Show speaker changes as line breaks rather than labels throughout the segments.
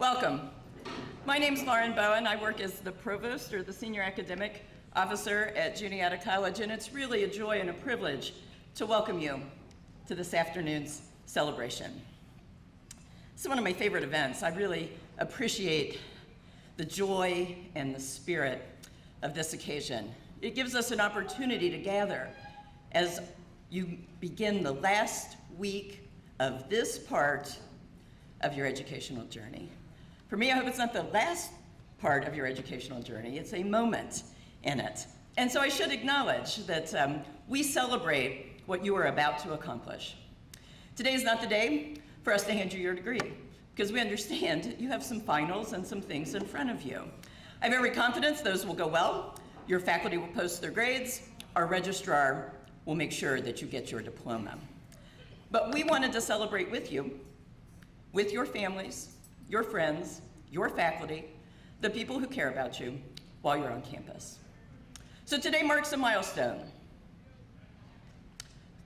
Welcome. My name's Lauren Bowen. I work as the provost or the senior academic officer at Juniata College, and it's really a joy and a privilege to welcome you to this afternoon's celebration. It's one of my favorite events. I really appreciate the joy and the spirit of this occasion. It gives us an opportunity to gather as you begin the last week of this part of your educational journey. For me, I hope it's not the last part of your educational journey. It's a moment in it. And so I should acknowledge that we celebrate what you are about to accomplish. Today is not the day for us to hand you your degree, because we understand you have some finals and some things in front of you. I have every confidence those will go well. Your faculty will post their grades. Our registrar will make sure that you get your diploma. But we wanted to celebrate with you, with your families, your friends, your faculty, the people who care about you while you're on campus. So today marks a milestone.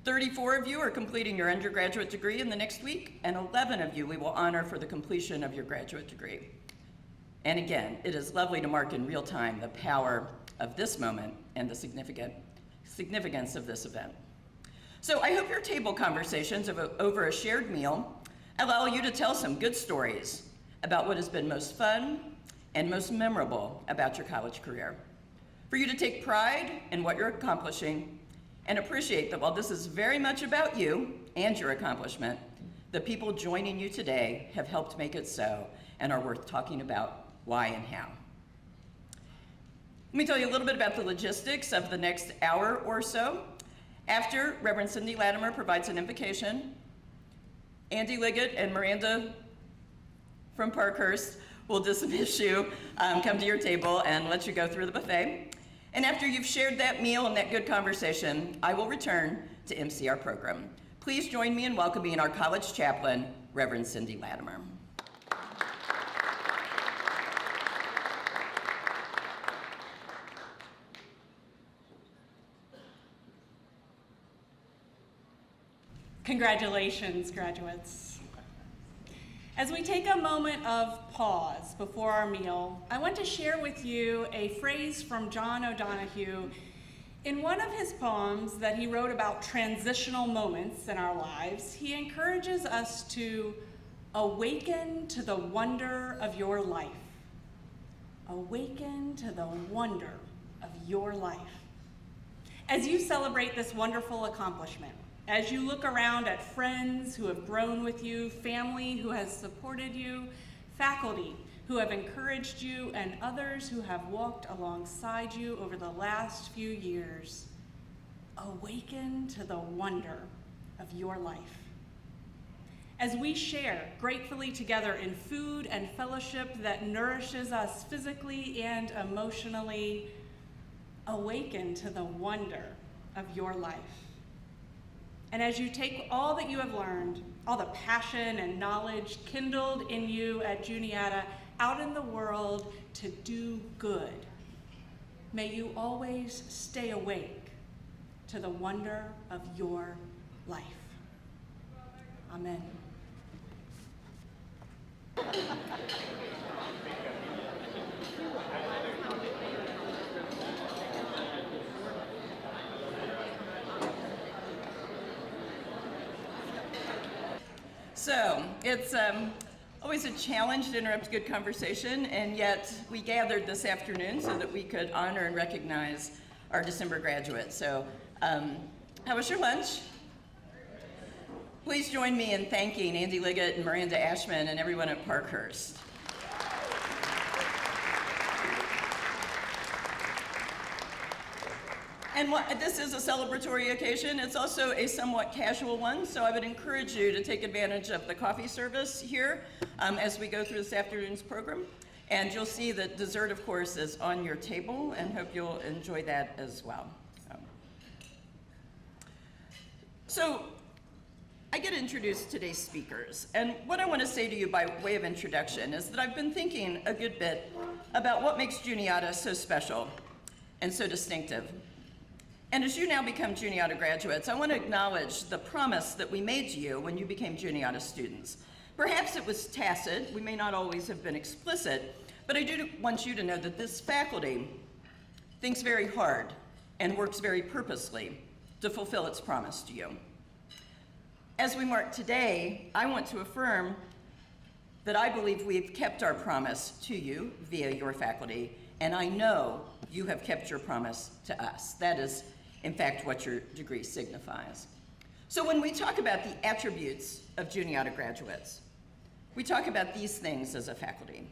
34 of you are completing your undergraduate degree in the next week, and 11 of you we will honor for the completion of your graduate degree. And again, it is lovely to mark in real time the power of this moment and the significance of this event. So I hope your table conversations over a shared meal allow you to tell some good stories about what has been most fun and most memorable about your college career. For you to take pride in what you're accomplishing and appreciate that while this is very much about you and your accomplishment, the people joining you today have helped make it so and are worth talking about why and how. Let me tell you a little bit about the logistics of the next hour or so. After Reverend Cindy Latimer provides an invocation, Andy Liggett and Miranda from Parkhurst will dismiss you, come to your table and let you go through the buffet. And after you've shared that meal and that good conversation, I will return to MC our program. Please join me in welcoming our college chaplain, Reverend Cindy Latimer.
Congratulations, graduates. As we take a moment of pause before our meal, I want to share with you a phrase from John O'Donohue in one of his poems that he wrote about transitional moments in our lives. He encourages us to awaken to the wonder of your life. Awaken to the wonder of your life. As you celebrate this wonderful accomplishment, as you look around at friends who have grown with you, family who has supported you, faculty who have encouraged you, and others who have walked alongside you over the last few years, awaken to the wonder of your life. As we share gratefully together in food and fellowship that nourishes us physically and emotionally, awaken to the wonder of your life. And as you take all that you have learned, all the passion and knowledge kindled in you at Juniata out in the world to do good, may you always stay awake to the wonder of your life. Amen.
So it's always a challenge to interrupt good conversation, and yet we gathered this afternoon so that we could honor and recognize our December graduates. So how was your lunch? Please join me in thanking Andy Liggett and Miranda Ashman and everyone at Parkhurst. And this is a celebratory occasion. It's also a somewhat casual one, so I would encourage you to take advantage of the coffee service here as we go through this afternoon's program. And you'll see that dessert, of course, is on your table, and hope you'll enjoy that as well. So I get to introduce today's speakers, and what I want to say to you by way of introduction is that I've been thinking a good bit about what makes Juniata so special and so distinctive. And as you now become Juniata graduates, I want to acknowledge the promise that we made to you when you became Juniata students, Perhaps it was tacit, we may not always have been explicit, but I do want you to know that this faculty thinks very hard and works very purposely to fulfill its promise to you. As we mark today, I want to affirm that I believe we've kept our promise to you via your faculty, and I know you have kept your promise to us. That is, in fact, what your degree signifies. So when we talk about the attributes of Juniata graduates, we talk about these things as a faculty,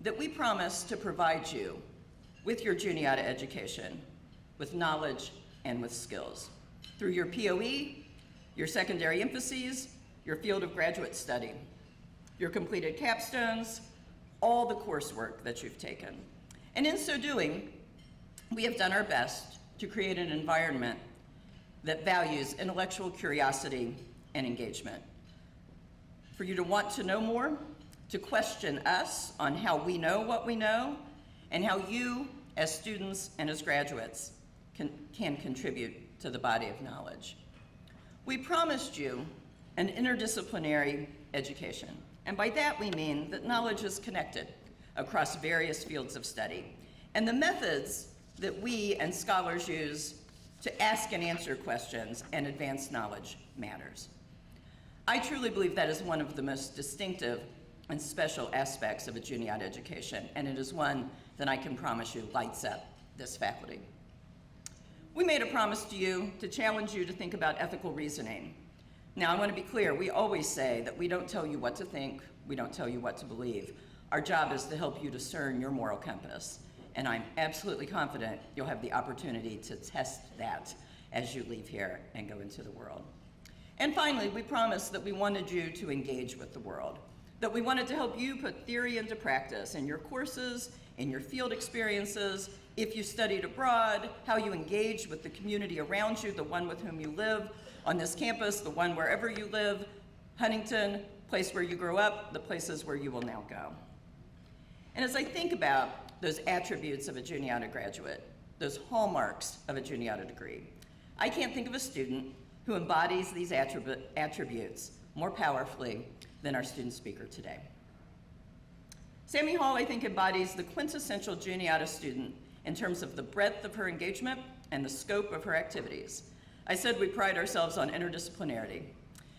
that we promise to provide you with your Juniata education, with knowledge and with skills, through your POE, your secondary emphases, your field of graduate study, your completed capstones, all the coursework that you've taken. And in so doing, we have done our best to create an environment that values intellectual curiosity and engagement. For you to want to know more, to question us on how we know what we know, and how you, as students and as graduates, can contribute to the body of knowledge. We promised you an interdisciplinary education, and by that we mean that knowledge is connected across various fields of study, and the methods that we and scholars use to ask and answer questions and advance knowledge matters. I truly believe that is one of the most distinctive and special aspects of a Juniata education, and it is one that I can promise you lights up this faculty. We made a promise to you to challenge you to think about ethical reasoning. Now, I want to be clear, we always say that we don't tell you what to think, we don't tell you what to believe. Our job is to help you discern your moral compass, and I'm absolutely confident you'll have the opportunity to test that as you leave here and go into the world. And finally, we promised that we wanted you to engage with the world, that we wanted to help you put theory into practice in your courses, in your field experiences, if you studied abroad, how you engage with the community around you, the one with whom you live on this campus, the one wherever you live, Huntington, place where you grew up, the places where you will now go. And as I think about those attributes of a Juniata graduate, those hallmarks of a Juniata degree, I can't think of a student who embodies these attributes more powerfully than our student speaker today. Sammy Hall, I think, embodies the quintessential Juniata student in terms of the breadth of her engagement and the scope of her activities. I said we pride ourselves on interdisciplinarity.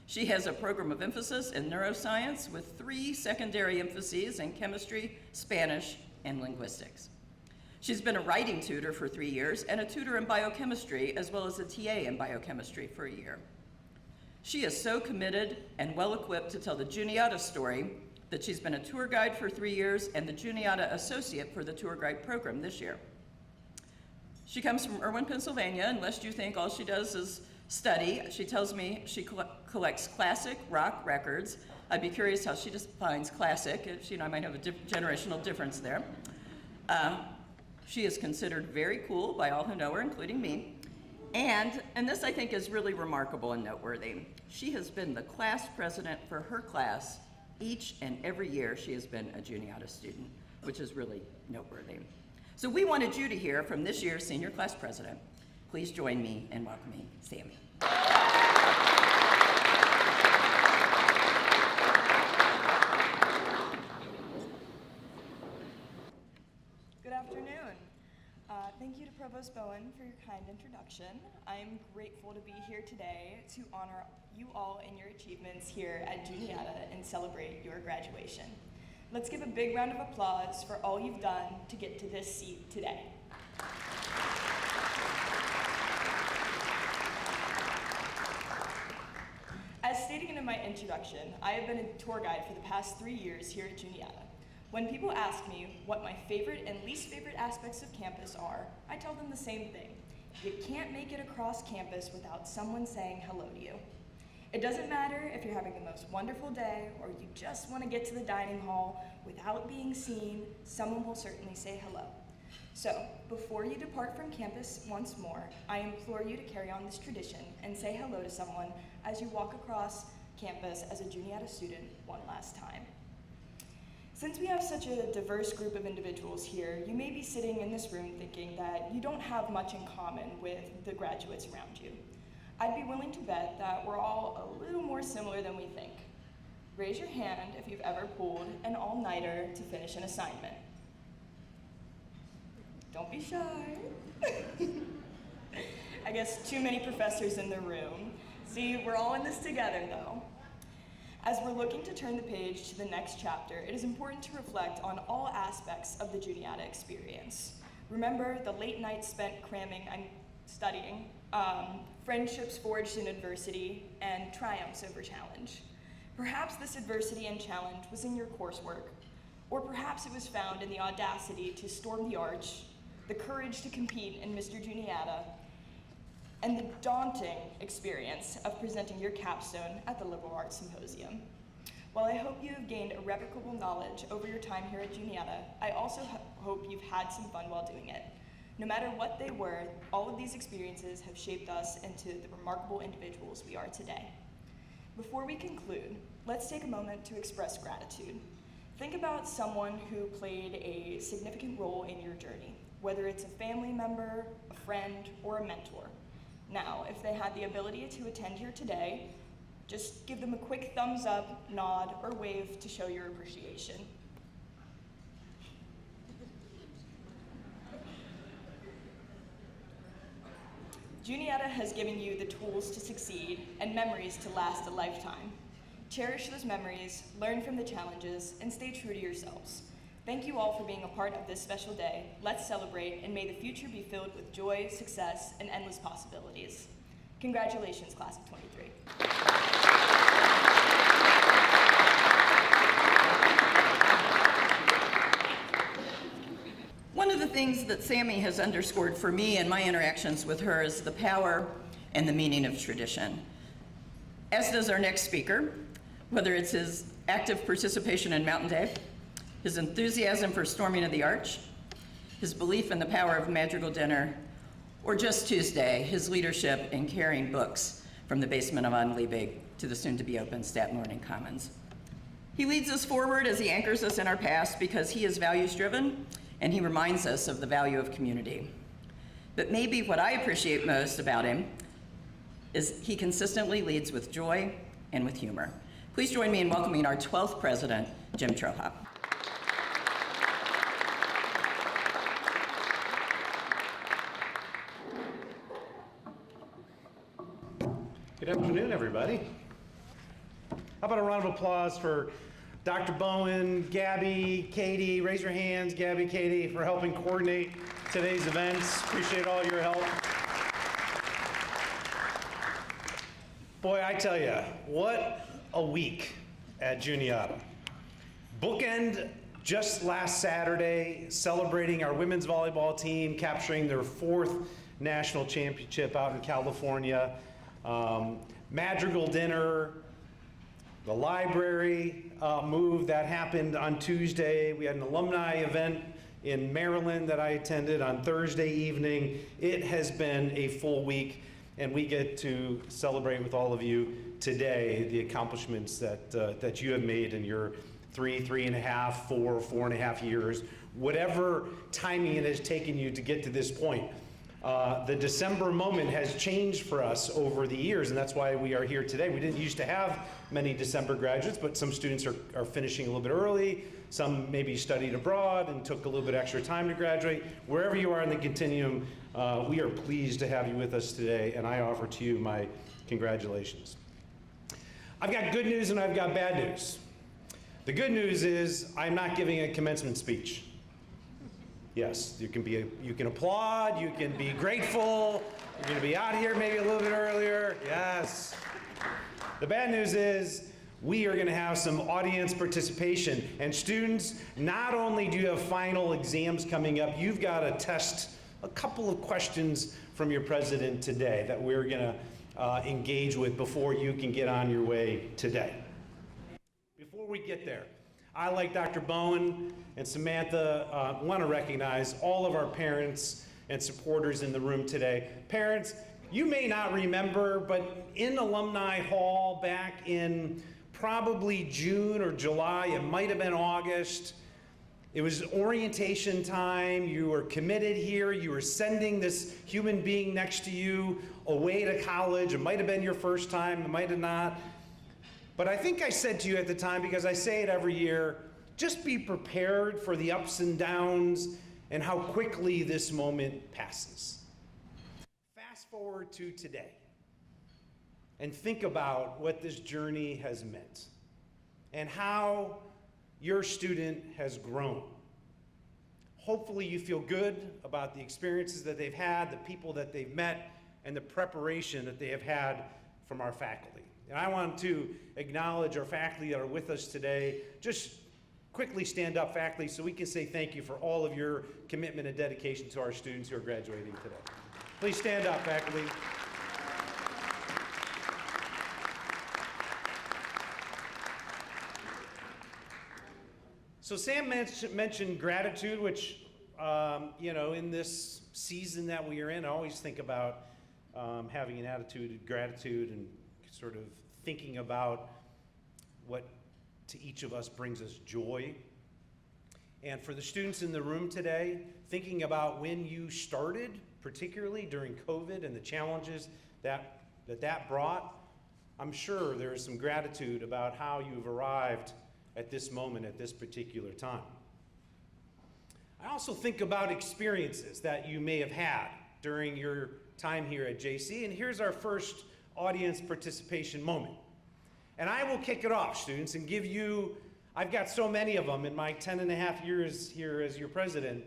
She has a program of emphasis in neuroscience with 3 secondary emphases in chemistry, Spanish, and linguistics. She's been a writing tutor for 3 years and a tutor in biochemistry, as well as a TA in biochemistry for a year. She is so committed and well-equipped to tell the Juniata story that she's been a tour guide for 3 years and the Juniata Associate for the tour guide program this year. She comes from Irwin, Pennsylvania, and lest you think all she does is study, she tells me she collects classic rock records. I'd be curious how she defines classic. I might have a generational difference there. She is considered very cool by all who know her, including me. And this I think is really remarkable and noteworthy. She has been the class president for her class each and every year she has been a Juniata student, which is really noteworthy. So we wanted you to hear from this year's senior class president. Please join me in welcoming Sammy.
Good afternoon. Thank you to Provost Bowen for your kind introduction. I'm grateful to be here today to honor you all in your achievements here at Juniata and celebrate your graduation. Let's give a big round of applause for all you've done to get to this seat today. As stated in my introduction, I have been a tour guide for the past 3 years here at Juniata. When people ask me what my favorite and least favorite aspects of campus are, I tell them the same thing. You can't make it across campus without someone saying hello to you. It doesn't matter if you're having the most wonderful day or you just want to get to the dining hall without being seen, someone will certainly say hello. So, before you depart from campus once more, I implore you to carry on this tradition and say hello to someone as you walk across campus as a Juniata student one last time. Since we have such a diverse group of individuals here, you may be sitting in this room thinking that you don't have much in common with the graduates around you. I'd be willing to bet that we're all a little more similar than we think. Raise your hand if you've ever pulled an all-nighter to finish an assignment. Don't be shy. I guess too many professors in the room. See, we're all in this together though. As we're looking to turn the page to the next chapter, it is important to reflect on all aspects of the Juniata experience. Remember the late nights spent cramming and studying, friendships forged in adversity, and triumphs over challenge. Perhaps this adversity and challenge was in your coursework, or perhaps it was found in the audacity to storm the arch, the courage to compete in Mr. Juniata, and the daunting experience of presenting your capstone at the Liberal Arts Symposium. While I hope you have gained irrevocable knowledge over your time here at Juniata, I also hope you've had some fun while doing it. No matter what they were, all of these experiences have shaped us into the remarkable individuals we are today. Before we conclude, let's take a moment to express gratitude. Think about someone who played a significant role in your journey, whether it's a family member, a friend, or a mentor. Now, if they had the ability to attend here today, just give them a quick thumbs up, nod, or wave to show your appreciation. Juniata has given you the tools to succeed and memories to last a lifetime. Cherish those memories, learn from the challenges, and stay true to yourselves. Thank you all for being a part of this special day. Let's celebrate, and may the future be filled with joy, success, and endless possibilities. Congratulations, class of 23.
One of the things that Sammy has underscored for me in my interactions with her is the power and the meaning of tradition. As does our next speaker, whether it's his active participation in Mountain Day, his enthusiasm for storming of the arch, his belief in the power of Madrigal Dinner, or just Tuesday, his leadership in carrying books from the basement of Von Liebig to the soon-to-be-open Staten Learning Commons. He leads us forward as he anchors us in our past because he is values-driven and he reminds us of the value of community. But maybe what I appreciate most about him is he consistently leads with joy and with humor. Please join me in welcoming our 12th president, Jim Trohop.
Good afternoon, everybody. How about a round of applause for Dr. Bowen, Gabby, Katie? Raise your hands, Gabby, Katie, for helping coordinate today's events. Appreciate all your help. Boy, I tell you, what a week at Juniata. Bookend just last Saturday, celebrating our women's volleyball team, capturing their 4th national championship out in California. Madrigal Dinner, the library move that happened on Tuesday. We had an alumni event in Maryland that I attended on Thursday evening. It has been a full week, and we get to celebrate with all of you today the accomplishments that you have made in your 3.5, 4.5 years, whatever timing it has taken you to get to this point. The December moment has changed for us over the years, and that's why we are here today. We didn't used to have many December graduates, but some students are finishing a little bit early. Some maybe studied abroad and took a little bit extra time to graduate. Wherever you are in the continuum, we are pleased to have you with us today, and I offer to you my congratulations. I've got good news and I've got bad news. The good news is I'm not giving a commencement speech. Yes, you can applaud, you can be grateful, you're gonna be out here maybe a little bit earlier, yes. The bad news is we are gonna have some audience participation, and students, not only do you have final exams coming up, you've gotta test a couple of questions from your president today that we're gonna engage with before you can get on your way today. Before we get there, I, like Dr. Bowen and Samantha, want to recognize all of our parents and supporters in the room today. Parents, you may not remember, but in Alumni Hall back in probably June or July, it might have been August, it was orientation time, you were committed here, you were sending this human being next to you away to college. It might have been your first time, it might have not. But I think I said to you at the time, because I say it every year, just be prepared for the ups and downs and how quickly this moment passes. Fast forward to today and think about what this journey has meant and how your student has grown. Hopefully you feel good about the experiences that they've had, the people that they've met, and the preparation that they have had from our faculty. And I want to acknowledge our faculty that are with us today. Just quickly stand up, faculty, so we can say thank you for all of your commitment and dedication to our students who are graduating today. Please stand up, faculty. So Sam mentioned gratitude, which, in this season that we are in, I always think about having an attitude of gratitude and sort of thinking about what to each of us brings us joy. And for the students in the room today, thinking about when you started, particularly during COVID and the challenges that brought, I'm sure there is some gratitude about how you've arrived at this moment, at this particular time. I also think about experiences that you may have had during your time here at JC, and here's our first audience participation moment. And I will kick it off, students, and give you, I've got so many of them in my 10 and a half years here as your president,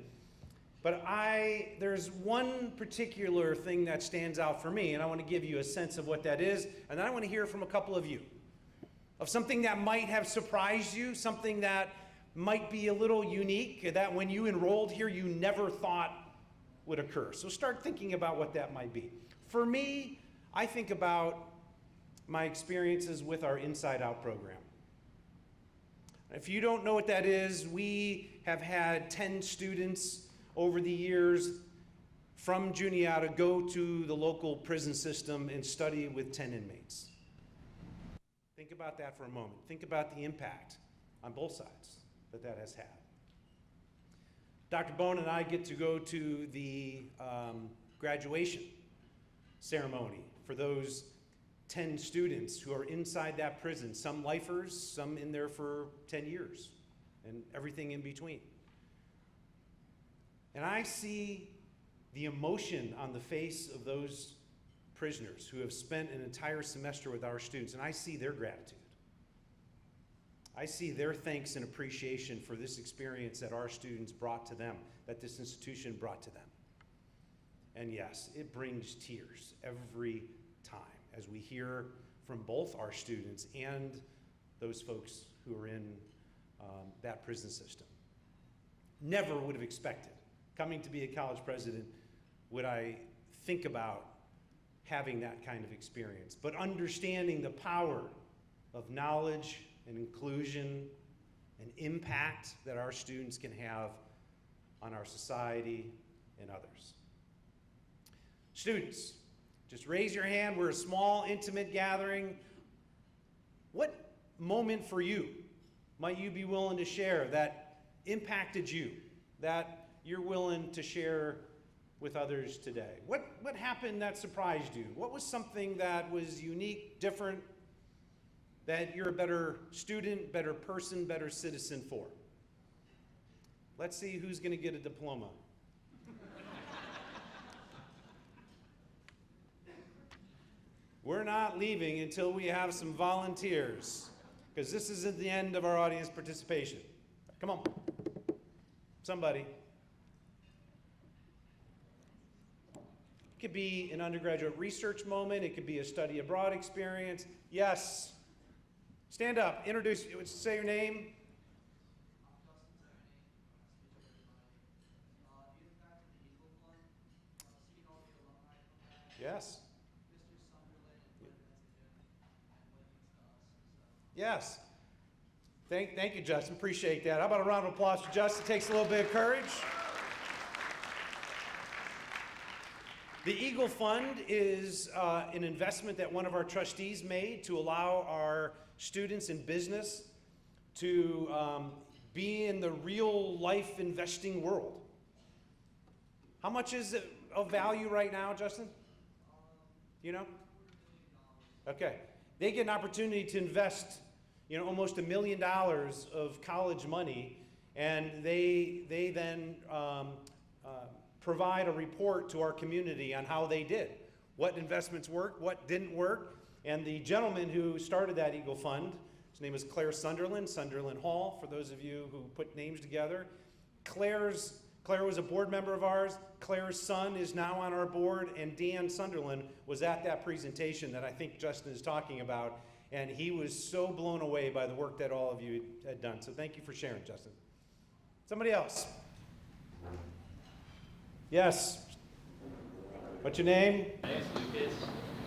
but there's one particular thing that stands out for me, and I want to give you a sense of what that is, and then I want to hear from a couple of you, of something that might have surprised you, something that might be a little unique, that when you enrolled here you never thought would occur. So start thinking about what that might be. For me, I think about my experiences with our Inside Out program. If you don't know what that is, we have had 10 students over the years from Juniata go to the local prison system and study with 10 inmates. Think about that for a moment. Think about the impact on both sides that has had. Dr. Bone and I get to go to the graduation ceremony for those 10 students who are inside that prison, some lifers, some in there for 10 years, and everything in between. And I see the emotion on the face of those prisoners who have spent an entire semester with our students, and I see their gratitude. I see their thanks and appreciation for this experience that our students brought to them, that this institution brought to them. And yes, it brings tears every time as we hear from both our students and those folks who are in that prison system. Never would have expected, coming to be a college president, would I think about having that kind of experience. But understanding the power of knowledge and inclusion and impact that our students can have on our society and others. Students, just raise your hand. We're a small, intimate gathering. What moment for you might you be willing to share that impacted you, that you're willing to share with others today? What happened that surprised you? What was something that was unique, different, that you're a better student, better person, better citizen for? Let's see who's going to get a diploma. We're not leaving until we have some volunteers, because this isn't the end of our audience participation. Come on, somebody. It could be an undergraduate research moment. It could be a study abroad experience. Yes. Stand up, introduce, say your name. Yes. Yes. Thank you, Justin. Appreciate that. How about a round of applause for Justin? Takes a little bit of courage. The Eagle Fund is an investment that one of our trustees made to allow our students in business to be in the real life investing world. How much is it of value right now, Justin? You know? Okay. they get an opportunity to invest, almost $1 million of college money, and they then provide a report to our community on how they did, what investments worked, what didn't work. And the gentleman who started that Eagle Fund, his name is Claire Sunderland Hall, for those of you who put names together. Claire was a board member of ours. Claire's son is now on our board, and Dan Sunderland was at that presentation that I think Justin is talking about, and he was so blown away by the work that all of you had done. So thank you for sharing, Justin. Somebody else? Yes. What's your name?
My name is Lucas,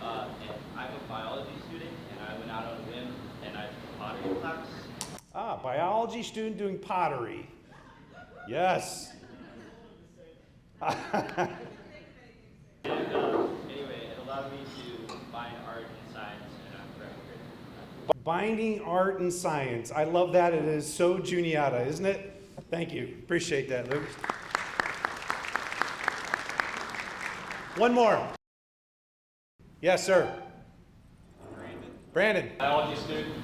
and I'm a biology student, and I went out on a whim and I took pottery class.
Biology student doing pottery. Yes.
And anyway, it allowed me to combine art and science, and I'm forever grateful.
Binding art and science. I love that. It is so Juniata, isn't it? Thank you. Appreciate that, Luke. One more. Yes, sir. Brandon.
Biology student.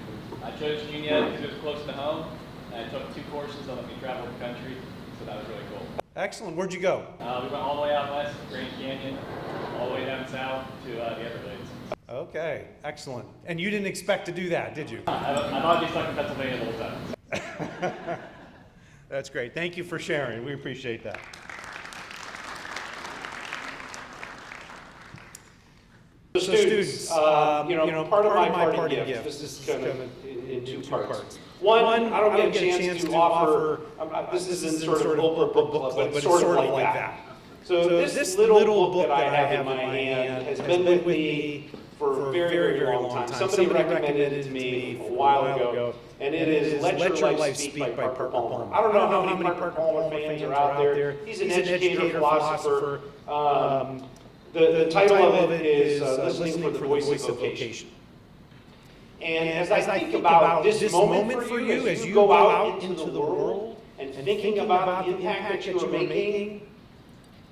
I chose Juniata because it was close to home, and I took 2 courses that let me travel the country, so that was really cool.
Excellent. Where'd you go?
We went all the way out west to Grand Canyon, all the way down south to the Everglades.
Okay, excellent. And you didn't expect to do that, did you?
I thought I'd be stuck in Pennsylvania the whole time.
That's great. Thank you for sharing. We appreciate that.
So students, part of my party gift, this is kind of in two parts. One, I don't get a chance to offer, this isn't sort of a book club, but sort of like that. So this little book that I have in my hand has been with me for a very, very long time. Somebody recommended it to me a while ago, and it is Let Your Life Speak by Parker Palmer. I don't know how many Parker Palmer fans are out there. He's an educator, philosopher. The title of it is Listening for the Voice of Vocation. And as I think about this moment for you, as you go out into the world and thinking about the impact that you are making,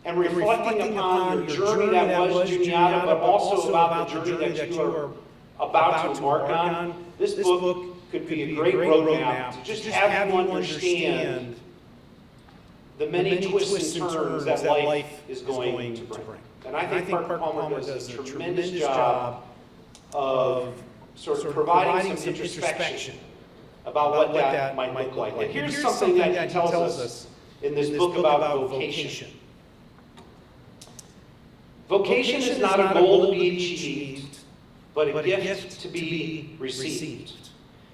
and reflecting upon your journey that was Juniata, but also about the journey that you are about to embark on, this book could be a great roadmap to just have you understand the many twists and turns that life is going to bring. And I think Parker Palmer does a tremendous job of sort of providing some introspection about what that might look like. And here's something that he tells us in this book about vocation. Vocation is not a goal to be achieved, but a gift to be received.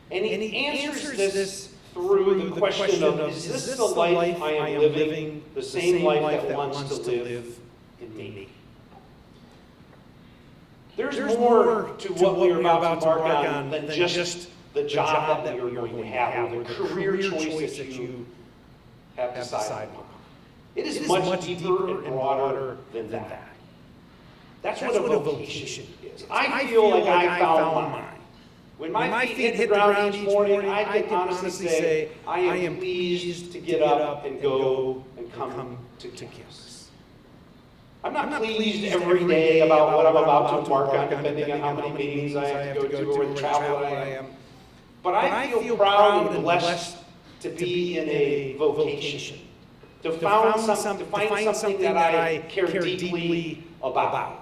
And he answers this through the question of, is this the life I am living, the same life that wants to live in me? There's more to what we're about to embark on than just the job that we're going to have, or the career choice that you have decided upon. It is much deeper and broader than that. That's what a vocation is. I feel like I found mine. When my feet hit the ground each morning, I can honestly say I am pleased to get up and go and come to campus. I'm not pleased every day about what I'm about to embark on, depending on how many meetings I have to go to or the travel that I am. But I feel proud and blessed to be in a vocation, to find something that I care deeply about.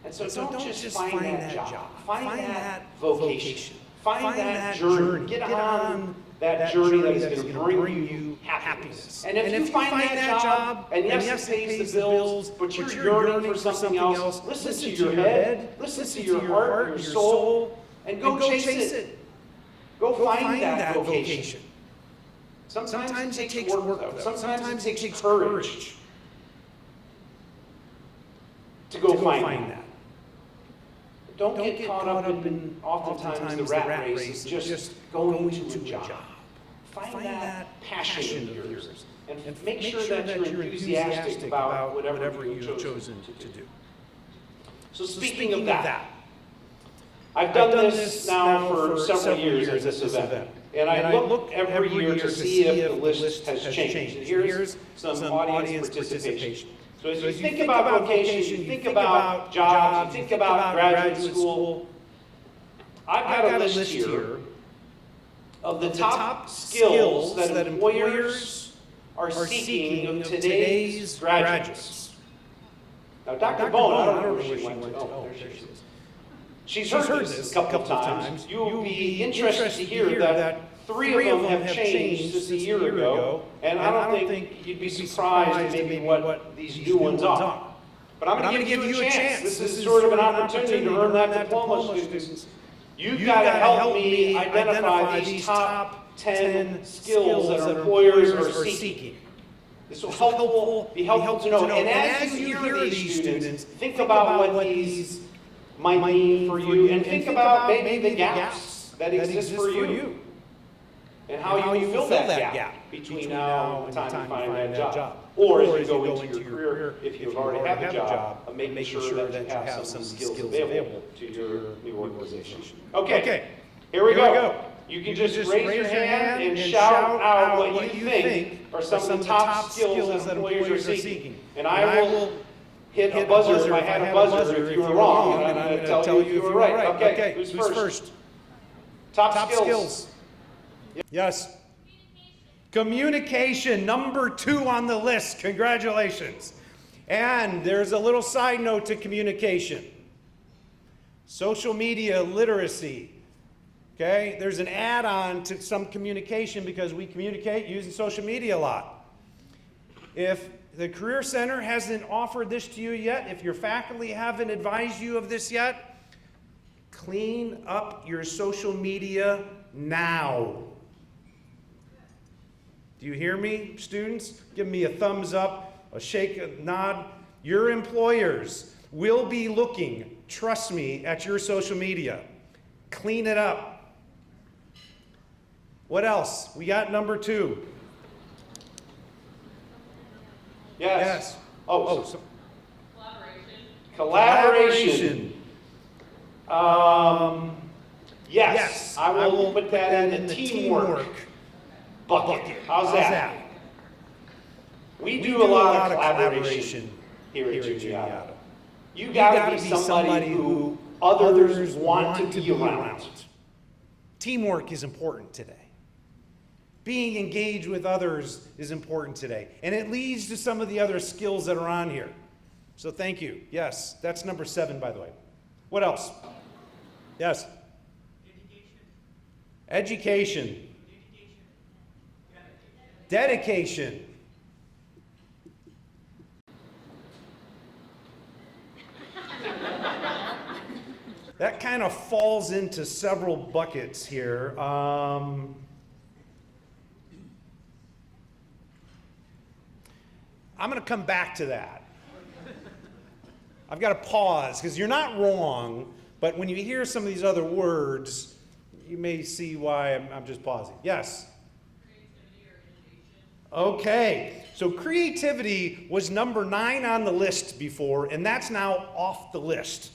And so don't just find that job. Find that vocation. Find that journey. Get on that journey that is going to bring you happiness. And if you find that job, and yes, it pays the bills, but you're yearning for something else, listen to your head, listen to your heart, your soul, and go chase it. Go find that vocation. Sometimes it takes work, though. Sometimes it takes courage to go find that. Don't get caught up in oftentimes the rat race of just going to a job. Find that passion of yours and make sure that you're enthusiastic about whatever you've chosen to do. So speaking of that, I've done this now for several years at this event. And I look every year to see if the list has changed. And here's some audience participation. So as you think about vocation, you think about jobs, you think about graduate school, I've got a list here of the top skills that employers are seeking of today's graduates. Now, Dr. Bowen, I don't know where she went to. Oh, there she is. She's heard this a couple of times. You'll be interested to hear that 3 of them have changed since a year ago, and I don't think you'd be surprised at maybe what these new ones are. But I'm going to give you a chance. This is sort of an opportunity to earn that diploma, students. You've got to help me identify these top 10 skills that employers are seeking. This will be helpful to know. And as you hear these students, think about what these might mean for you, and think about maybe the gaps that exist for you, and how you fill that gap between now and the time you find that job. Or as you go into your career, if you already have a job, making sure that you have some skills available to your new organization. Okay, here we go. You can just raise your hand and shout out what you think are some of the top skills that employers are seeking. And I will hit a buzzer if I had a buzzer if you were wrong, and I'm going to tell you if you were right. Okay, who's first? Top skills.
Yes. Communication, number 2 on the list. Congratulations. And there's a little side note to communication. Social media literacy. Okay? There's an add-on to some communication because we communicate using social media a lot. If the Career Center hasn't offered this to you yet, if your faculty haven't advised you of this yet, clean up your social media now. Do you hear me, students? Give me a thumbs up, a shake, a nod. Your employers will be looking, trust me, at your social media. Clean it up. What else? We got number 2.
Yes.
So
Collaboration. Yes, I will put that in the teamwork bucket. How's that? We do a lot of collaboration here at Juniata. You got to be somebody who others want to be around.
Teamwork is important today. Being engaged with others is important today. And it leads to some of the other skills that are on here. So thank you. Yes, that's number 7, by the way. What else? Yes. Education. Dedication. That kind of falls into several buckets here. I'm going to come back to that. I've got to pause because you're not wrong, but when you hear some of these other words, you may see why I'm just pausing. Yes? Creativity or innovation. Okay, so creativity was number 9 on the list before, and that's now off the list.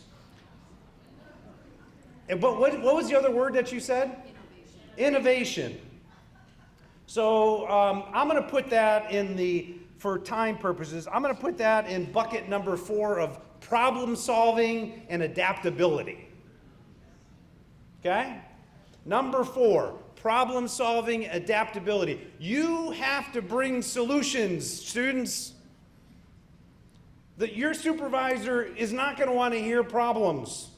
And what was the other word that you said? Innovation. So I'm going to put that for time purposes, I'm going to put that in bucket number 4 of problem solving and adaptability. Okay? Number 4, problem solving, adaptability. You have to bring solutions, students. Your supervisor is not going to want to hear problems.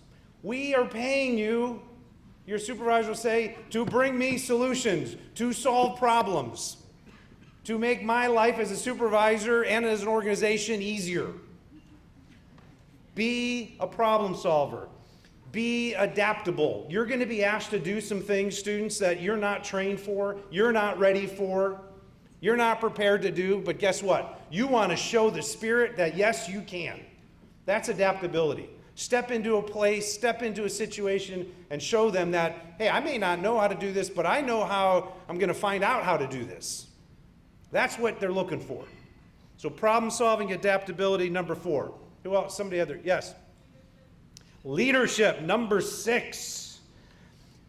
We are paying you, your supervisor will say, to bring me solutions, to solve problems, to make my life as a supervisor and as an organization easier. Be a problem solver. Be adaptable. You're going to be asked to do some things, students, that you're not trained for, you're not ready for, you're not prepared to do, but guess what? You want to show the spirit that yes, you can. That's adaptability. Step into a place, step into a situation, and show them that, hey, I may not know how to do this, but I know how I'm going to find out how to do this. That's what they're looking for. So problem solving, adaptability, number 4. Who else? Somebody other? Yes. Leadership, number 6.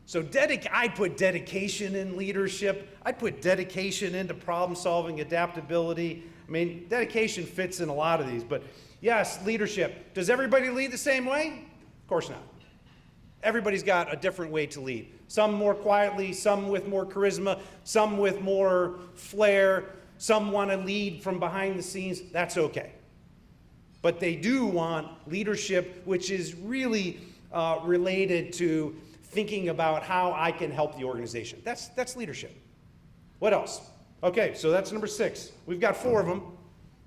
So I put dedication in leadership. I put dedication into problem solving, adaptability. I mean, dedication fits in a lot of these, but yes, leadership. Does everybody lead the same way? Of course not. Everybody's got a different way to lead. Some more quietly, some with more charisma, some with more flair, some want to lead from behind the scenes. That's okay. But they do want leadership, which is really related to thinking about how I can help the organization. That's leadership. What else? Okay, so that's number 6. We've got 4 of them.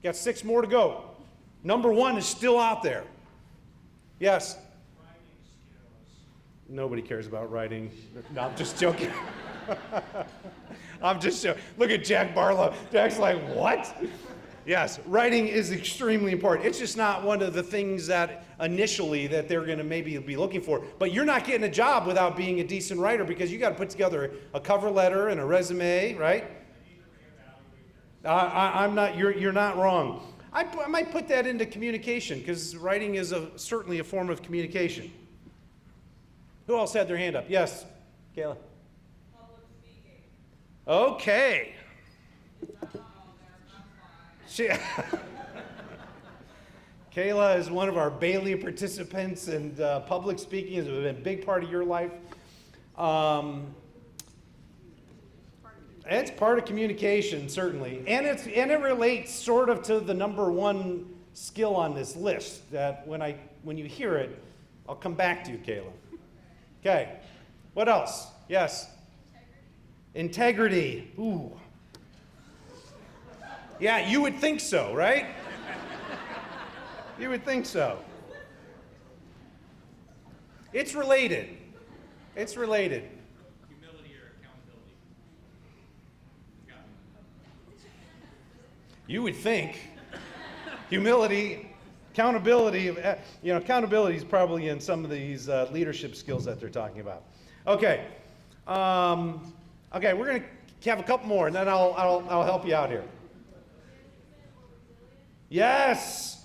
Got 6 more to go. Number 1 is still out there. Yes? Writing skills. Nobody cares about writing. No, I'm just joking. I'm just joking. Look at Jack Barlow. Jack's like, what? Yes, writing is extremely important. It's just not one of the things that initially that they're going to maybe be looking for. But you're not getting a job without being a decent writer, because you got to put together a cover letter and a resume, right? I'm not. You're not wrong. I might put that into communication, because writing is certainly a form of communication. Who else had their hand up? Yes, Kayla.
Public speaking.
Okay. Kayla is one of our Bailey participants, and public speaking has been a big part of your life. It's part of communication, certainly, and it relates sort of to the number 1 skill on this list. That when you hear it, I'll come back to you, Kayla. Okay, what else? Yes. Integrity. Ooh. Yeah, you would think so, right? You would think so. It's related. It's related.
Humility or accountability?
You would think. Humility, accountability. Accountability is probably in some of these leadership skills that they're talking about. Okay. Okay, we're going to have a couple more, and then I'll help you out here. Yes.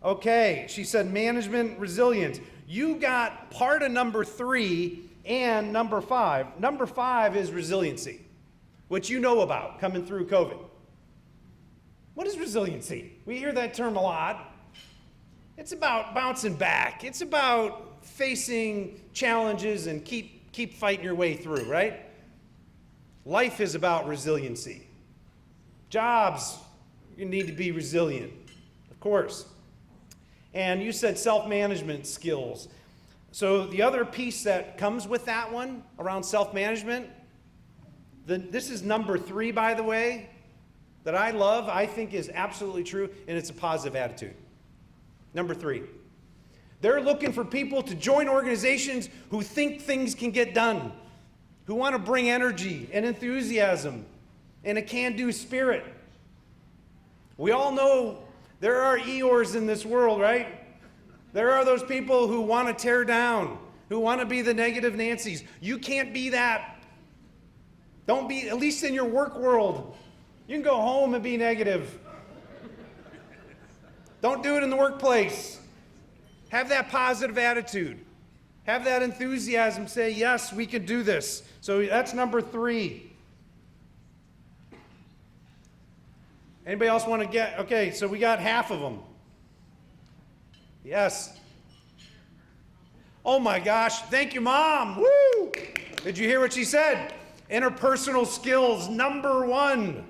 Okay, she said management resilience. You got part of number 3 and number 5. Number 5 is resiliency, which you know about coming through COVID. What is resiliency? We hear that term a lot. It's about bouncing back. It's about facing challenges and keep fighting your way through, right? Life is about resiliency. Jobs, you need to be resilient. Of course. And you said self-management skills. So the other piece that comes with that one around self-management, this is number 3, by the way, that I love, I think is absolutely true, and it's a positive attitude. Number 3. They're looking for people to join organizations who think things can get done, who want to bring energy and enthusiasm and a can-do spirit. We all know there are Eeyores in this world, right? There are those people who want to tear down, who want to be the negative Nancys. You can't be that. Don't be, at least in your work world. You can go home and be negative. Don't do it in the workplace. Have that positive attitude. Have that enthusiasm. Say, yes, we can do this. So that's number 3. Anybody else want to get? Okay, so we got half of them. Yes. Oh my gosh, thank you, Mom. Woo! Did you hear what she said? Interpersonal skills, number 1.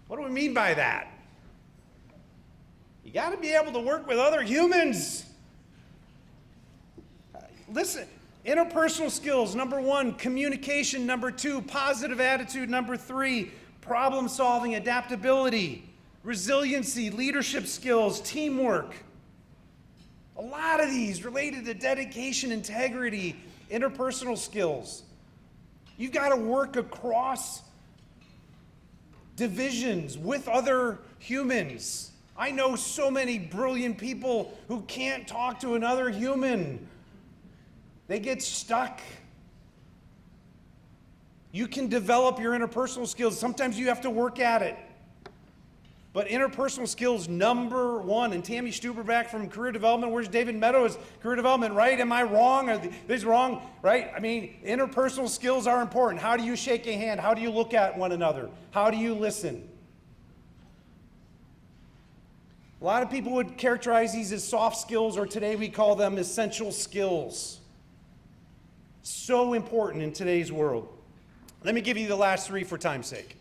What do we mean by that? You got to be able to work with other humans. Listen, interpersonal skills, number 1. Communication, number 2. Positive attitude, number 3. Problem solving, adaptability, resiliency, leadership skills, teamwork. A lot of these related to dedication, integrity, interpersonal skills. You've got to work across divisions with other humans. I know so many brilliant people who can't talk to another human. They get stuck. You can develop your interpersonal skills. Sometimes you have to work at it. But interpersonal skills, number 1. And Tammy Stuberback from Career Development. Where's David Meadows? Career Development, right? Am I wrong? Are these wrong? Right? I mean, interpersonal skills are important. How do you shake a hand? How do you look at one another? How do you listen? A lot of people would characterize these as soft skills, or today we call them essential skills. So important in today's world. Let me give you the last three for time's sake.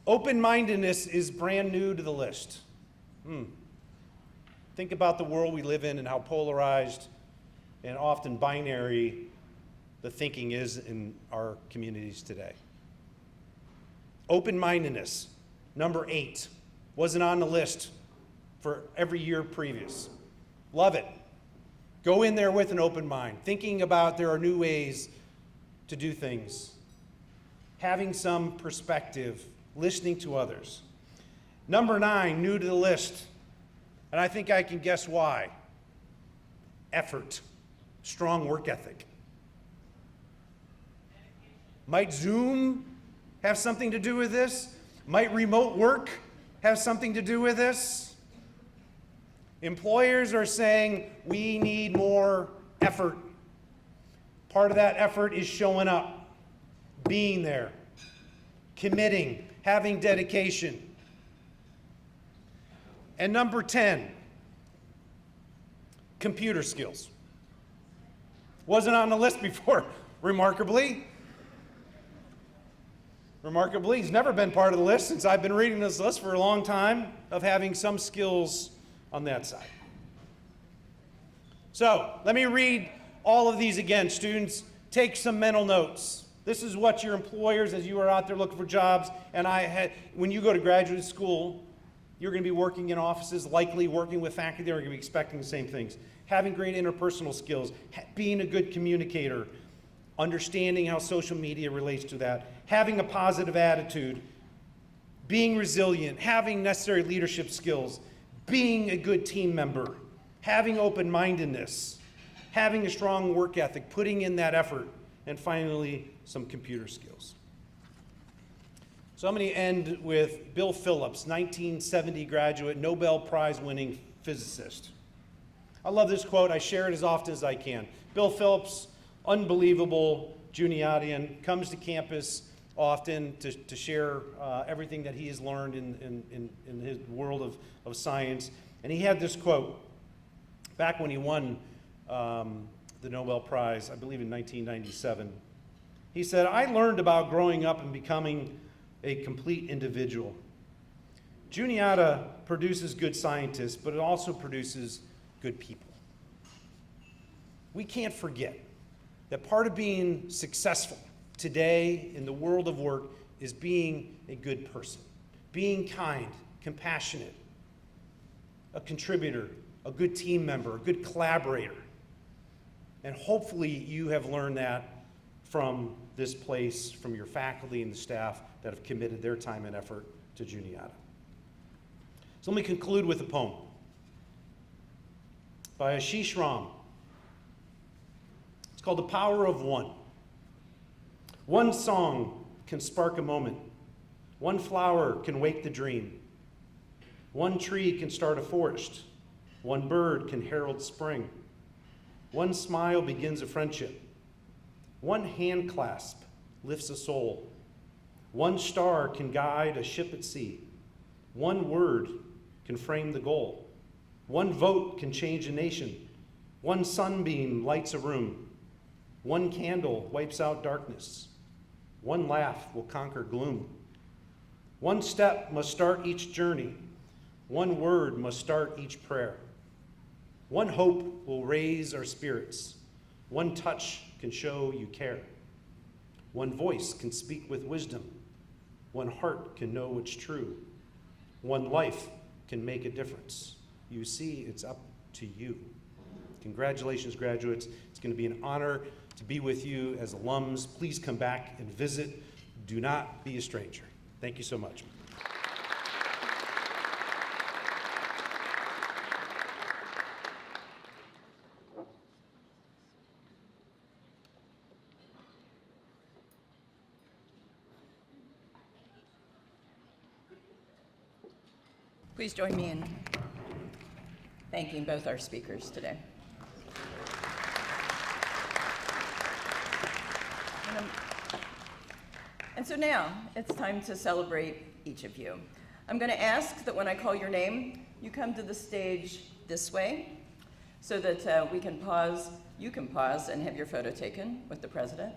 Open-mindedness is brand new to the list. Think about the world we live in and how polarized and often binary the thinking is in our communities today. Open-mindedness, number 8, wasn't on the list for every year previous. Love it. Go in there with an open mind, thinking about there are new ways to do things, having some perspective, listening to others. Number 9, new to the list, and I think I can guess why. Effort, strong work ethic. Might Zoom have something to do with this? Might remote work have something to do with this? Employers are saying we need more effort. Part of that effort is showing up, being there, committing, having dedication. And number 10, computer skills. Wasn't on the list before, remarkably. He's never been part of the list since I've been reading this list for a long time of having some skills on that side. So let me read all of these again. Students, take some mental notes. This is what your employers, as you are out there looking for jobs, and when you go to graduate school, you're going to be working in offices, likely working with faculty, they're going to be expecting the same things. Having great interpersonal skills, being a good communicator, understanding how social media relates to that, having a positive attitude, being resilient, having necessary leadership skills, being a good team member, having open-mindedness, having a strong work ethic, putting in that effort, and finally, some computer skills. So I'm going to end with Bill Phillips, 1970 graduate, Nobel Prize-winning physicist. I love this quote. I share it as often as I can. Bill Phillips, unbelievable Juniatian, comes to campus often to share everything that he has learned in his world of science. And he had this quote back when he won the Nobel Prize, I believe in 1997. He said, "I learned about growing up and becoming a complete individual. Juniata produces good scientists, but it also produces good people." We can't forget that part of being successful today in the world of work is being a good person, being kind, compassionate, a contributor, a good team member, a good collaborator. And hopefully you have learned that from this place, from your faculty and the staff that have committed their time and effort to Juniata. So let me conclude with a poem by Ashish Ram. It's called The Power of One. One song can spark a moment. One flower can wake the dream. One tree can start a forest. One bird can herald spring. One smile begins a friendship. One hand clasp lifts a soul. One star can guide a ship at sea. One word can frame the goal. One vote can change a nation. One sunbeam lights a room. One candle wipes out darkness. One laugh will conquer gloom. One step must start each journey. One word must start each prayer. One hope will raise our spirits. One touch can show you care. One voice can speak with wisdom. One heart can know what's true. One life can make a difference. You see, it's up to you. Congratulations, graduates. It's going to be an honor to be with you as alums. Please come back and visit. Do not be a stranger. Thank you so much.
Please join me in thanking both our speakers today. And so now it's time to celebrate each of you. I'm going to ask that when I call your name, you come to the stage this way. so that we can pause, you can pause and have your photo taken with the president.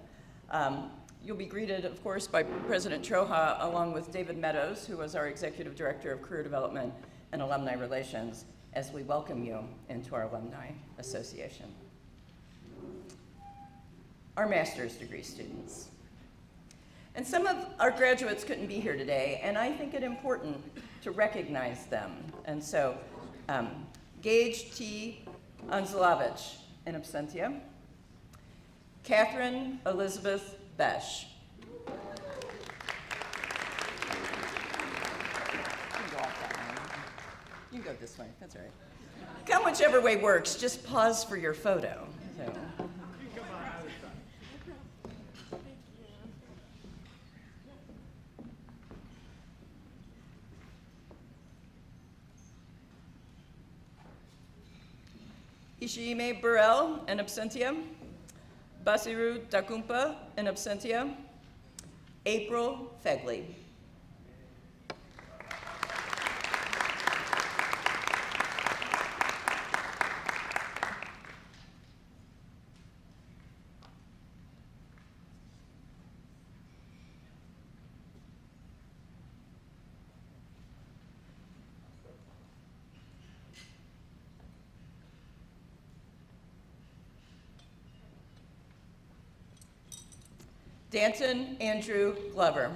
You'll be greeted, of course, by President Troja, along with David Meadows, who was our Executive Director of Career Development and Alumni Relations, as we welcome you into our Alumni Association. Our master's degree students. And some of our graduates couldn't be here today, and I think it important to recognize them. And so, Gage T. Anzelovich, in absentia. Catherine Elizabeth Besh. You can go off that way. You can go this way, that's all right. Come whichever way works, just pause for your photo. So. Ishime Burrell, in absentia. Basiru Dakumpa, in absentia. April Fegley. Danton Andrew Glover.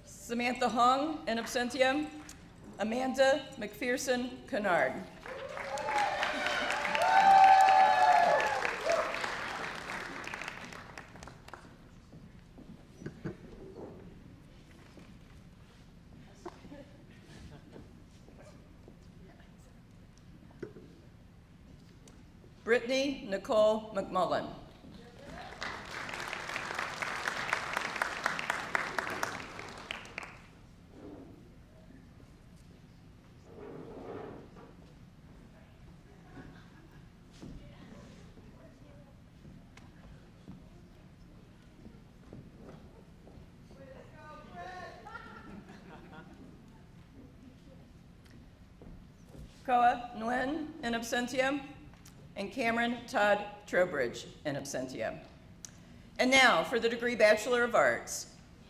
Samantha Hong, in absentia. Amanda McPherson Kennard. Brittany Nicole McMullen. Koa Nguyen, in absentia, and Cameron Todd Trowbridge, in absentia. And now for the degree Bachelor of Arts,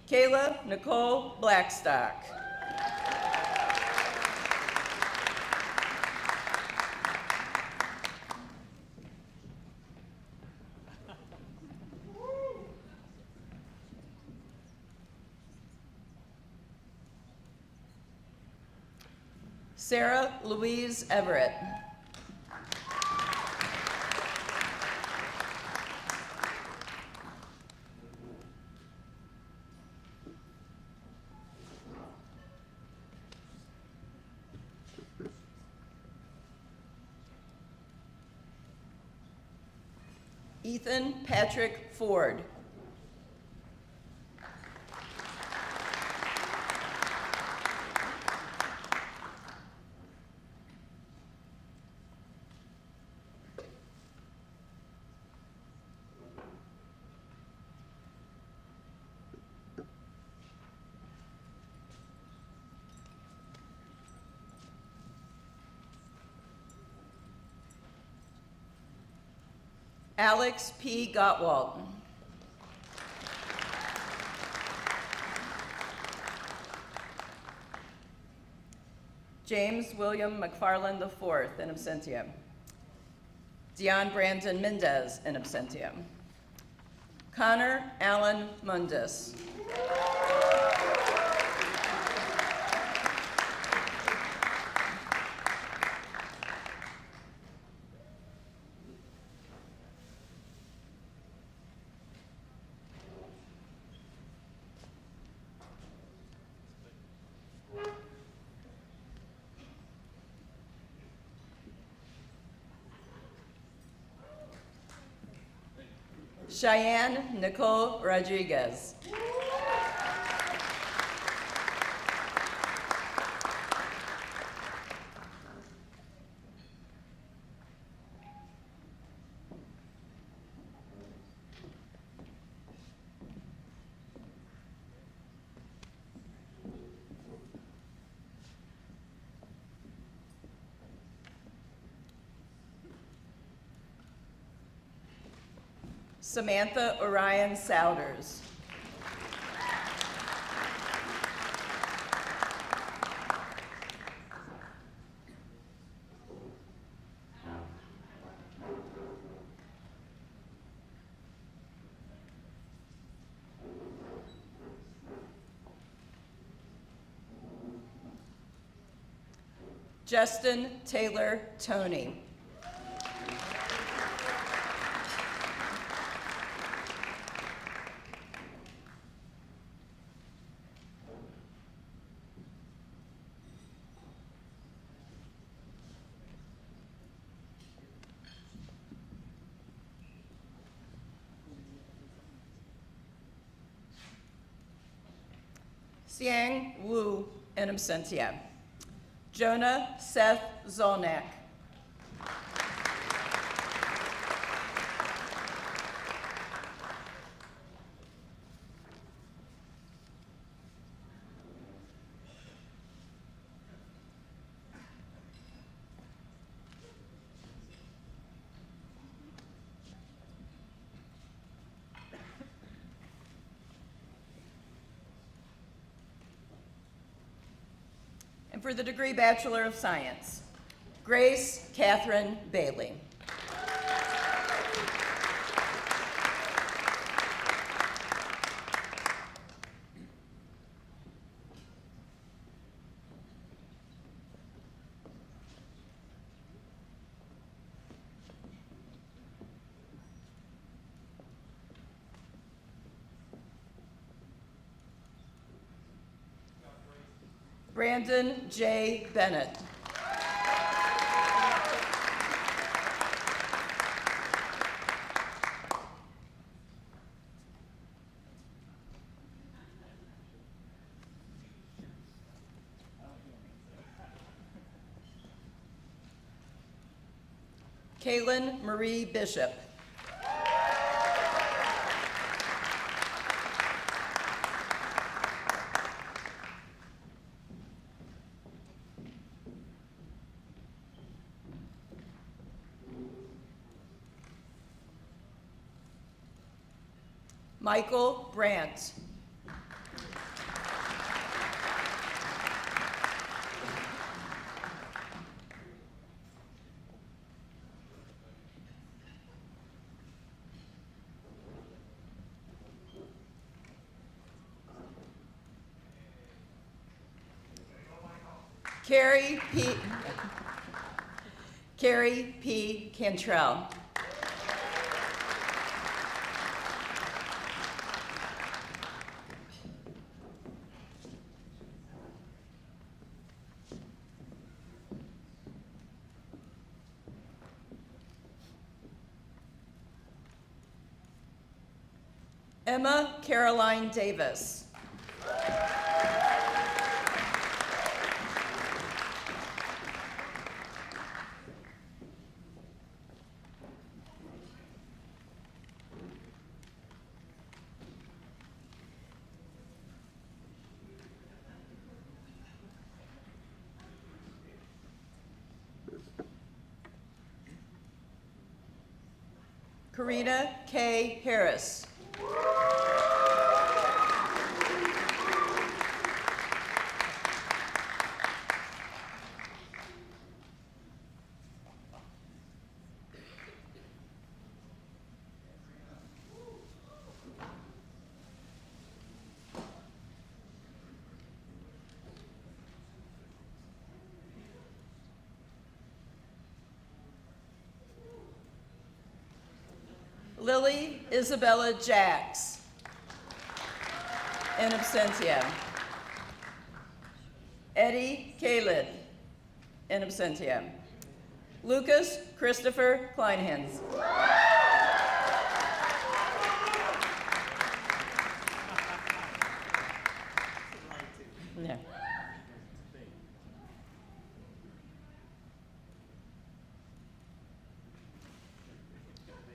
Kayla Nicole Blackstock. Sarah Louise Everett. Ethan Patrick Ford. Alex P. Gottwald. James William McFarland IV, in absentia. Dion Brandon Mendez, in absentia. Connor Allen Mundis. Cheyenne Nicole Rodriguez. Samantha Orion Souders. Justin Taylor Toney. Xiang Wu in absentia. Jonah Seth Zolnak. And for the degree Bachelor of Science, Grace Catherine Bailey. Brandon J. Bennett. Kaylin Marie Bishop. Michael Brandt. Carrie P. Cantrell. Emma Caroline Davis. Karina K. Harris. Lily Isabella Jacks, in absentia. Eddie Kalin, in absentia. Lucas Christopher Kleinhans. Yeah.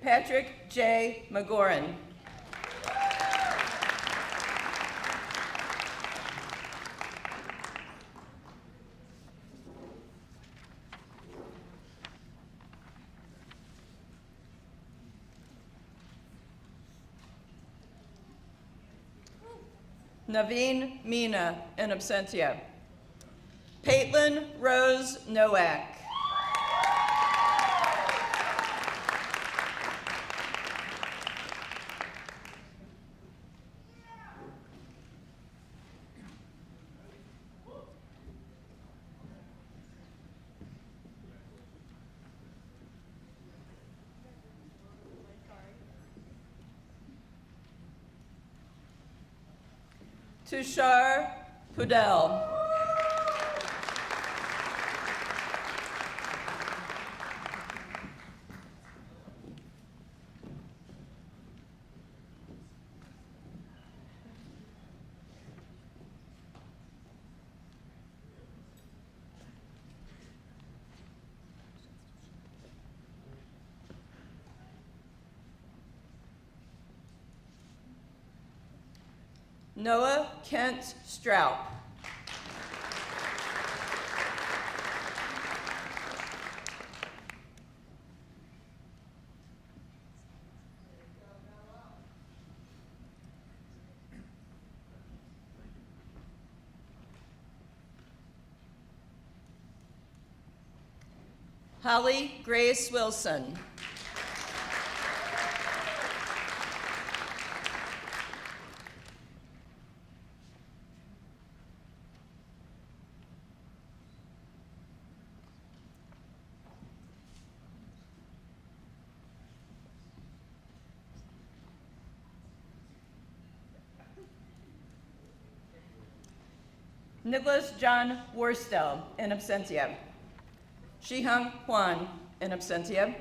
Patrick J. McGoran. Naveen Meena, in absentia. Paitlin Rose Nowak. Tushar Pudel. Noah Kent Stroup. Holly Grace Wilson. Nicholas John Worstel, in absentia. Shihang Huan, in absentia.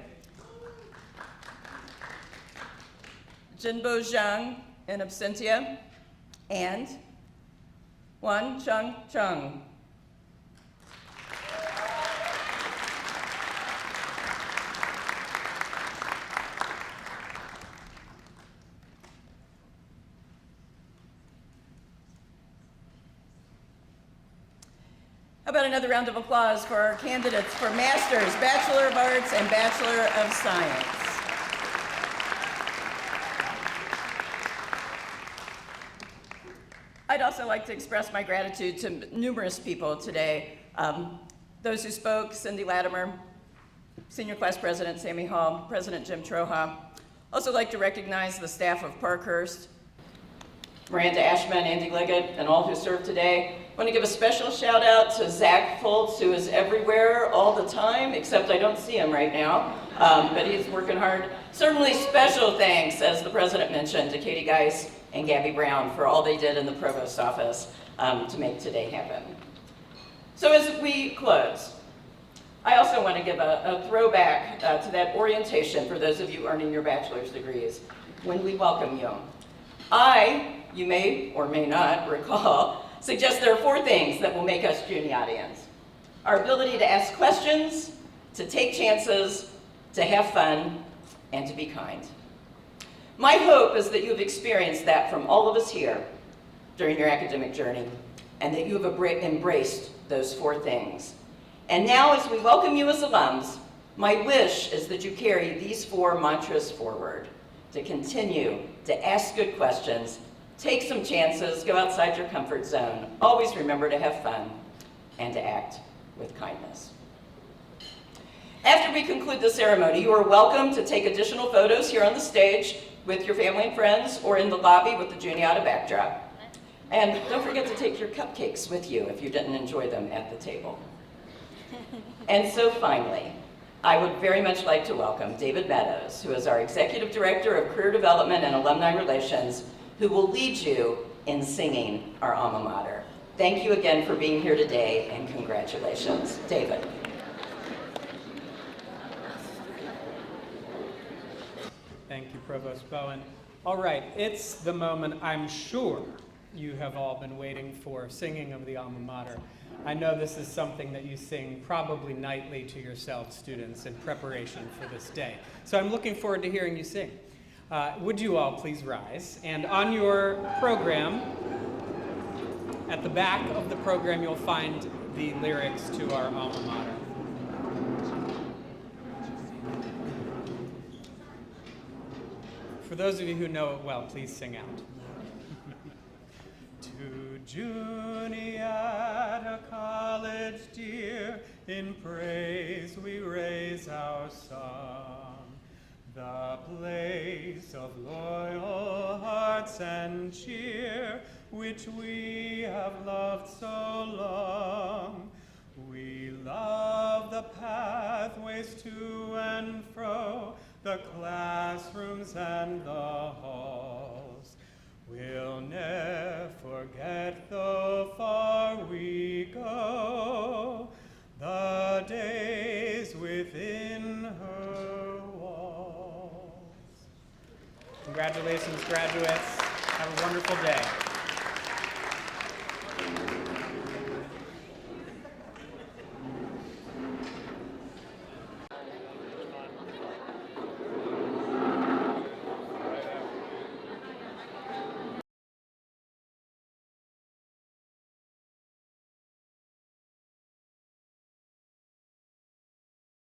Jinbo Zhang, in absentia. And Wan Chung Chung. How about another round of applause for our candidates for Master's, Bachelor of Arts, and Bachelor of Science. I'd also like to express my gratitude to numerous people today. Those who spoke: Cindy Latimer, Senior Class President Sammy Hall, President Jim Troha. Also like to recognize the staff of Parkhurst, Miranda Ashman, Andy Leggett, and all who served today. I want to give a special shout out to Zach Foltz, who is everywhere all the time, except I don't see him right now, but he's working hard. Certainly special thanks, as the president mentioned, to Katie Geis and Gabby Brown for all they did in the provost's office to make today happen. So as we close, I also want to give a throwback to that orientation for those of you earning your bachelor's degrees when we welcome you. You may or may not recall, suggest there are 4 things that will make us Juniatians: our ability to ask questions, to take chances, to have fun, and to be kind. My hope is that you have experienced that from all of us here during your academic journey, and that you have embraced those 4 things. And now, as we welcome you as alums, my wish is that you carry these 4 mantras forward: to continue to ask good questions, take some chances, go outside your comfort zone, always remember to have fun, and to act with kindness. After we conclude the ceremony, you are welcome to take additional photos here on the stage with your family and friends, or in the lobby with the Juniata backdrop. And don't forget to take your cupcakes with you if you didn't enjoy them at the table. And so finally, I would very much like to welcome David Meadows, who is our Executive Director of Career Development and Alumni Relations, who will lead you in singing our alma mater. Thank you again for being here today, and congratulations. David.
Thank you, Provost Bowen. All right, it's the moment I'm sure you have all been waiting for, singing of the alma mater. I know this is something that you sing probably nightly to yourselves, students, in preparation for this day. So I'm looking forward to hearing you sing. Would you all please rise? And on your program, at the back of the program, you'll find the lyrics to our alma mater. For those of you who know it well, please sing out. To Juniata College dear, in praise we raise our song. The place of loyal hearts and cheer, which we have loved so long. We love the pathways to and fro, the classrooms and the halls. We'll never forget, though far we go, the days within her walls. Congratulations, graduates. Have a wonderful day.